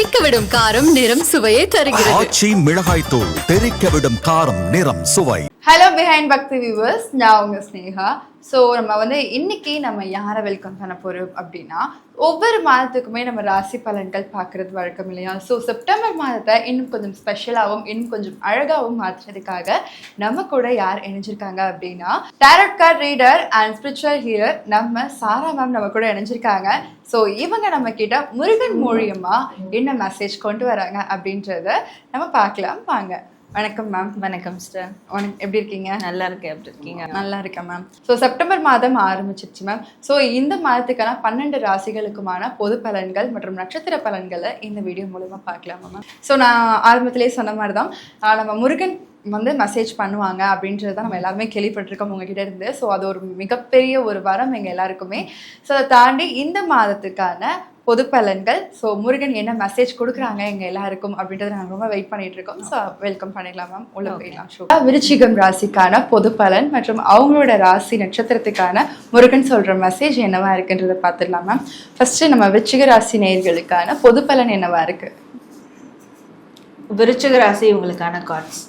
தெறிக்கவிடும் காரம் நிறம் சுவையை தருகிறது. ஆச்சி மிளகாய் தூள் தெறிக்கவிடும் காரம் நிறம் சுவை. ஹலோ பிஹைண்ட் பக்தி வியூவர்ஸ், நான் உங்க ஸ்னேகா. ஸோ நம்ம இன்னைக்கு நம்ம யாரை வெல்கம் பண்ண போகிறோம் அப்படின்னா, ஒவ்வொரு மாதத்துக்குமே நம்ம ராசி பலன்கள் பார்க்குறது வழக்கம் இல்லையா? ஸோ செப்டம்பர் மாதத்தை இன்னும் கொஞ்சம் ஸ்பெஷலாகவும் இன்னும் கொஞ்சம் அழகாகவும் மாற்றுறதுக்காக நம்ம கூட யார் இணைஞ்சிருக்காங்க அப்படின்னா, tarot card reader and spiritual healer நம்ம சாரா மேம் நம்ம கூட இணைஞ்சிருக்காங்க. ஸோ இவங்க நம்ம கிட்ட முருகன் மூலியமா என்ன மெசேஜ் கொண்டு வராங்க அப்படின்றத நம்ம பார்க்கலாம் வாங்க. வணக்கம் மேம். வணக்கம் சிஸ்டர். எப்படி இருக்கீங்க? நல்லா இருக்கேன். எப்படி இருக்கீங்க? நல்லா இருக்கேன் மேம். ஸோ செப்டம்பர் மாதம் ஆரம்பிச்சிருச்சு மேம். ஸோ இந்த மாதத்துக்கான 12 ராசிகளுக்குமான பொது பலன்கள் மற்றும் நட்சத்திர பலன்களை இந்த வீடியோ மூலமாக பார்க்கலாமா மேம்? ஸோ நான் ஆரம்பத்திலேயே சொன்ன மாதிரி தான், நம்ம முருகன் மெசேஜ் பண்ணுவாங்க அப்படின்றது தான் நம்ம எல்லாருமே கேள்விப்பட்டிருக்கோம் உங்ககிட்ட இருந்து. ஸோ அது ஒரு மிகப்பெரிய ஒரு வரம் எங்கள் எல்லாருக்குமே. ஸோ அதை தாண்டி இந்த மாதத்துக்கான பொது பலன்கள், ஸோ முருகன் என்ன மெசேஜ் கொடுக்குறாங்க எங்கள் எல்லாருக்கும் அப்படின்றத நாங்கள் ரொம்ப வெயிட் பண்ணிட்டு இருக்கோம். ஸோ வெல்கம் பண்ணிடலாம் மேம், உள்ள போயிடலாம். ஷோ விருச்சிகம் ராசிக்கான பொது பலன் மற்றும் அவங்களோட ராசி நட்சத்திரத்துக்கான முருகன் சொல்கிற மெசேஜ் என்னவா இருக்குன்றதை பார்த்துடலாம் மேம். ஃபர்ஸ்ட் நம்ம விருச்சிக ராசி நேயர்களுக்கான பொது பலன் என்னவா இருக்கு? விருச்சிக ராசி உங்களுக்கான கார்ட்ஸ்.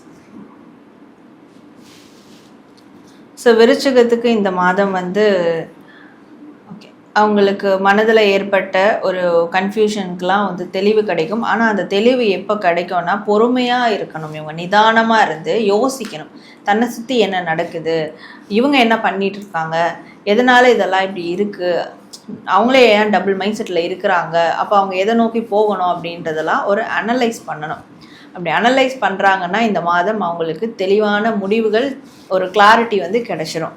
ஸோ விருச்சிகத்துக்கு இந்த மாதம் ஓகே, அவங்களுக்கு மனதில் ஏற்பட்ட ஒரு கன்ஃபியூஷனுக்கெலாம் தெளிவு கிடைக்கும். ஆனால் அந்த தெளிவு எப்போ கிடைக்கும்னா, பொறுமையாக இருக்கணும். இவங்க நிதானமாக இருந்து யோசிக்கணும். தன்னை சுற்றி என்ன நடக்குது, இவங்க என்ன பண்ணிட்டு இருக்காங்க, எதனால இதெல்லாம் இப்படி இருக்குது, அவங்களே ஏன் டபுள் மைண்ட் செட்டில் இருக்கிறாங்க, அப்போ அவங்க எதை நோக்கி போகணும் அப்படின்றதெல்லாம் ஒரு அனலைஸ் பண்ணணும். அப்படி அனலைஸ் பண்ணுறாங்கன்னா இந்த மாதம் அவங்களுக்கு தெளிவான முடிவுகள், ஒரு கிளாரிட்டி கிடைச்சிரும்.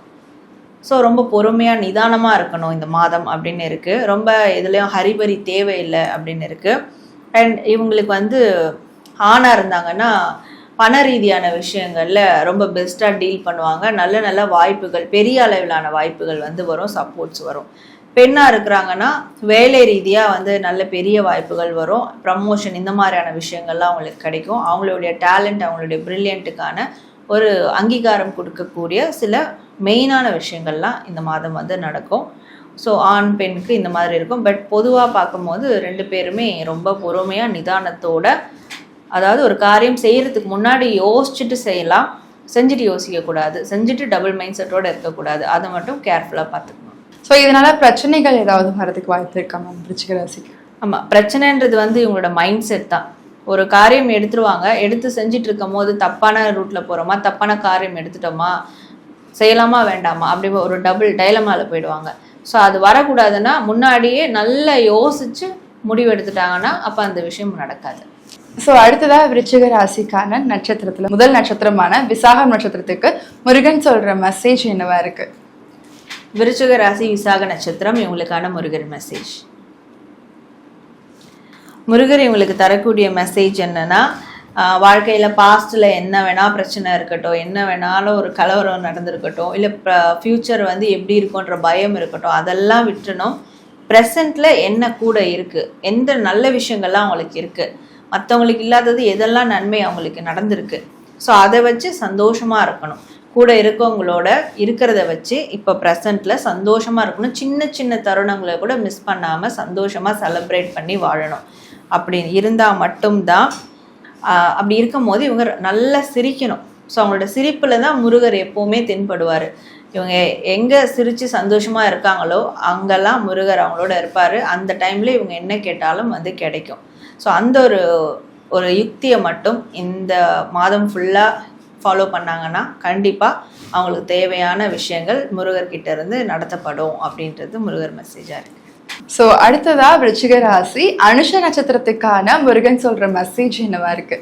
ஸோ ரொம்ப பொறுமையாக நிதானமாக இருக்கணும் இந்த மாதம் அப்படின்னு இருக்குது. ரொம்ப இதுலேயும் ஹரிபரி தேவையில்லை அப்படின்னு இருக்குது. அண்ட் இவங்களுக்கு ஆணாக இருந்தாங்கன்னா பண ரீதியான விஷயங்களில் ரொம்ப பெஸ்ட்டாக டீல் பண்ணுவாங்க. நல்ல நல்ல வாய்ப்புகள், பெரிய அளவிலான வாய்ப்புகள் வரும், சப்போர்ட்ஸ் வரும். பெண்ணாக இருக்கிறாங்கன்னா வேலை ரீதியாக நல்ல பெரிய வாய்ப்புகள் வரும், ப்ரமோஷன், இந்த மாதிரியான விஷயங்கள்லாம் அவங்களுக்கு கிடைக்கும். அவங்களுடைய டேலண்ட், அவங்களுடைய ப்ரில்லியண்ட்டுக்கான ஒரு அங்கீகாரம் கொடுக்கக்கூடிய சில மெயினான விஷயங்கள்லாம் இந்த மாதம் நடக்கும். ஸோ ஆண் பெண்ணுக்கு இந்த மாதிரி இருக்கும். பட் பொதுவாக பார்க்கும்போது 2 பேருமே ரொம்ப பொறுமையாக நிதானத்தோட, அதாவது ஒரு காரியம் செய்கிறதுக்கு முன்னாடி யோசிச்சுட்டு செய்யலாம், செஞ்சுட்டு யோசிக்கக்கூடாது, செஞ்சுட்டு டபுள் மைண்ட் செட்டோடு இருக்கக்கூடாது. அதை மட்டும் கேர்ஃபுல்லாக பார்த்துக்கணும். ஸோ இதனால பிரச்சனைகள் ஏதாவது வரதுக்கு வாய்ப்பு இருக்கா மேம் விருச்சிக ராசிக்கு? ஆமாம், பிரச்சனைன்றது இவங்களோட மைண்ட் செட் தான். ஒரு காரியம் எடுத்துருவாங்க, எடுத்து செஞ்சுட்டு இருக்கும் போது தப்பான ரூட்டில் போகிறோமா, தப்பான காரியம் எடுத்துட்டோமா, செய்யலாமா வேண்டாமா, அப்படி ஒரு டபுள் டைலமாவில் போயிடுவாங்க. ஸோ அது வரக்கூடாதுன்னா முன்னாடியே நல்லா யோசித்து முடிவு எடுத்துட்டாங்கன்னா அப்போ அந்த விஷயம் நடக்காது. ஸோ அடுத்ததாக விருச்சிக ராசிக்கான நட்சத்திரத்தில் முதல் நட்சத்திரமான விசாகம் நட்சத்திரத்துக்கு முருகன் சொல்கிற மெசேஜ் என்னவா இருக்குது? விருச்சிக ராசி விசாக நட்சத்திரம் இவங்களுக்கான முருகர் மெசேஜ். முருகர் இவங்களுக்கு தரக்கூடிய மெசேஜ் என்னன்னா, வாழ்க்கையில் பாஸ்டில் என்ன வேணால் பிரச்சனை இருக்கட்டும், என்ன வேணாலும் ஒரு கலவரம் நடந்திருக்கட்டும், இல்லை ஃப்யூச்சர் எப்படி இருக்குன்ற பயம் இருக்கட்டும், அதெல்லாம் விட்டுணும். ப்ரெசண்ட்டில் என்ன கூட இருக்குது, எந்த நல்ல விஷயங்கள்லாம் அவங்களுக்கு இருக்குது, மற்றவங்களுக்கு இல்லாதது எதெல்லாம் நன்மை அவங்களுக்கு நடந்திருக்கு, ஸோ அதை வச்சு சந்தோஷமாக இருக்கணும். கூட இருக்கவங்களோட இருக்கிறத வச்சு இப்போ ப்ரெசண்ட்டில் சந்தோஷமாக இருக்கணும். சின்ன சின்ன தருணங்களை கூட மிஸ் பண்ணாமல் சந்தோஷமாக செலிப்ரேட் பண்ணி வாழணும். அப்படி இருந்தால் மட்டும்தான், அப்படி இருக்கும் போது இவங்க நல்லா சிரிக்கணும். ஸோ அவங்களோட சிரிப்பில் தான் முருகர் எப்போவுமே தென்படுவார். இவங்க எங்கே சிரித்து சந்தோஷமாக இருக்காங்களோ அங்கெல்லாம் முருகர் அவங்களோட இருப்பார். அந்த டைமில் இவங்க என்ன கேட்டாலும் கிடைக்கும். ஸோ அந்த ஒரு யுக்தியை மட்டும் இந்த மாதம் ஃபுல்லாக ஃபாலோ பண்ணாங்கன்னா கண்டிப்பாக அவங்களுக்கு தேவையான விஷயங்கள் முருகர்கிட்ட இருந்து நடத்தப்படும் அப்படின்றது முருகர் மெசேஜாக இருக்குது. ஸோ அடுத்ததா விருச்சிக ராசி அனுஷ நட்சத்திரத்துக்கான முருகன் சொல்கிற மெசேஜ் என்னவா இருக்கு?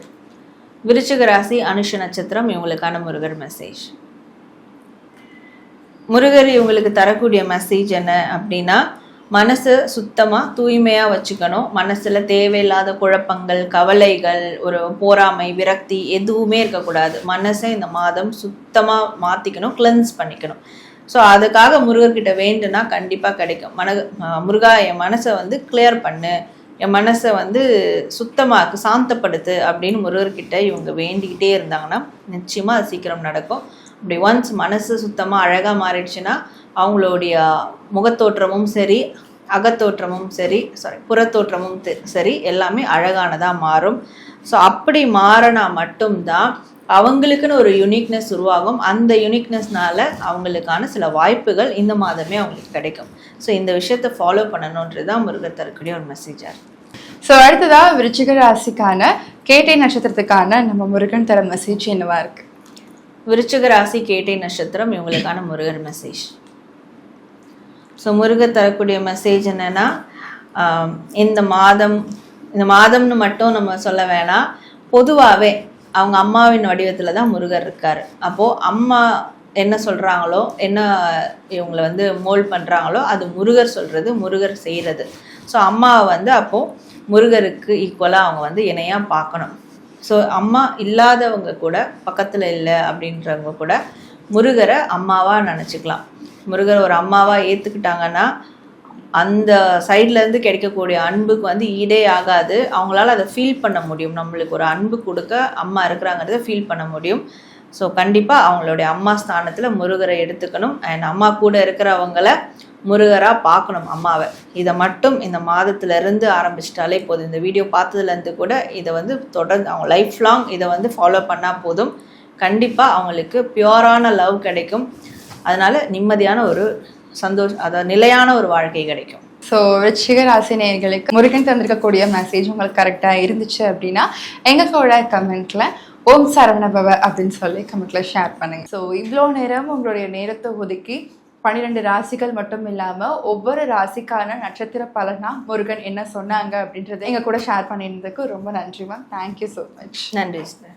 விருச்சிக ராசி அனுஷ நட்சத்திரம் இவங்களுக்கான முருகர் மெசேஜ். முருகர் இவங்களுக்கு தரக்கூடிய மெசேஜ் என்ன அப்படின்னா, மனசு சுத்தமாக தூய்மையாக வச்சுக்கணும். மனசில் தேவையில்லாத குழப்பங்கள், கவலைகள், ஒரு போராமை, விரக்தி எதுவுமே இருக்கக்கூடாது. மனசை இந்த மாதம் சுத்தமாக மாற்றிக்கணும், கிளென்ஸ் பண்ணிக்கணும். ஸோ அதுக்காக முருகர்கிட்ட வேண்டுனா கண்டிப்பாக கிடைக்கும். முருகா என் மனசை கிளியர் பண்ணு, என் மனசை சுத்தமாக்கு, சாந்தப்படுத்து அப்படின்னு முருகர்கிட்ட இவங்க வேண்டிக்கிட்டே இருந்தாங்கன்னா நிச்சயமாக அது சீக்கிரம் நடக்கும். அப்படி ஒன்ஸ் மனசு சுத்தமாக அழகாக மாறிடுச்சுன்னா அவங்களுடைய முகத்தோற்றமும் சரி, அகத்தோற்றமும் சரி புறத்தோற்றமும் சரி எல்லாமே அழகானதாக மாறும். ஸோ அப்படி மாறினா மட்டும்தான் அவங்களுக்குன்னு ஒரு யூனிக்னஸ் உருவாகும். அந்த யூனிக்னஸ்னால அவங்களுக்கான சில வாய்ப்புகள் இந்த மாதமே அவங்களுக்கு கிடைக்கும். ஸோ இந்த விஷயத்தை ஃபாலோ பண்ணணுன்றது தான் முருகர் தரக்கூடிய ஒரு மெசேஜாக இருக்குது. ஸோ அடுத்ததா விருச்சிக ராசிக்கான கேட்டை நட்சத்திரத்துக்கான நம்ம முருகன் தர மெசேஜ் என்னவா இருக்கு? விருச்சிக ராசி கேட்டை நட்சத்திரம் இவங்களுக்கான முருகர் மெசேஜ். ஸோ முருகர் தரக்கூடிய மெசேஜ் என்னன்னா, இந்த மாதம்னு மட்டும் நம்ம சொல்ல வேணாம், பொதுவாகவே அவங்க அம்மாவின் வடிவத்தில் தான் முருகர் இருக்கார். அப்போது அம்மா என்ன சொல்கிறாங்களோ, என்ன இவங்களை வந்து மோல்ட் பண்ணுறாங்களோ அது முருகர் சொல்கிறது, முருகர் செய்கிறது. ஸோ அம்மாவை அப்போது முருகருக்கு ஈக்குவலாக அவங்க இணையாக பார்க்கணும். ஸோ அம்மா இல்லாதவங்க கூட, பக்கத்தில் இல்லை அப்படின்றவங்க கூட முருகரை அம்மாவாக நினச்சிக்கலாம். முருகர் ஒரு அம்மாவாக ஏற்றுக்கிட்டாங்கன்னா அந்த சைட்லேருந்து கிடைக்கக்கூடிய அன்புக்கு ஈடே ஆகாது. அவங்களால அதை ஃபீல் பண்ண முடியும். நம்மளுக்கு ஒரு அன்பு கொடுக்க அம்மா இருக்கிறாங்கிறத ஃபீல் பண்ண முடியும். ஸோ கண்டிப்பாக அவங்களுடைய அம்மா ஸ்தானத்தில் முருகரை எடுத்துக்கணும். அண்ட் அம்மா கூட இருக்கிறவங்கள முருகராக பார்க்கணும் அம்மாவை. இதை மட்டும் இந்த மாதத்துலேருந்து ஆரம்பிச்சிட்டாலே போதும். இந்த வீடியோ பார்த்ததுலேருந்து கூட இதை தொடர்ந்து அவங்க லைஃப் லாங் இதை ஃபாலோ பண்ணால் போதும். கண்டிப்பாக அவங்களுக்கு பியூரான லவ் கிடைக்கும். அதனால் நிம்மதியான ஒரு அதாவது நிலையான ஒரு வாழ்க்கை கிடைக்கும். ஸோ விருச்சிக ராசி நேயர்களுக்கு முருகன் தந்திருக்கக்கூடிய மெசேஜ் உங்களுக்கு கரெக்டாக இருந்துச்சு அப்படின்னா எங்கள் கூட கமெண்ட்டில் ஓம் சரவணபவ அப்படின்னு சொல்லி கமெண்ட்டில் ஷேர் பண்ணுங்கள். ஸோ இவ்வளோ நேரம் உங்களுடைய நேரத்தை ஒதுக்கி 12 ராசிகள் மட்டும் இல்லாமல் ஒவ்வொரு ராசிக்கான நட்சத்திர பலனா முருகன் என்ன சொன்னாங்க அப்படின்றத எங்கள் கூட ஷேர் பண்ணியிருந்ததுக்கு ரொம்ப நன்றி மேம். Thank you so much. நன்றி சார்.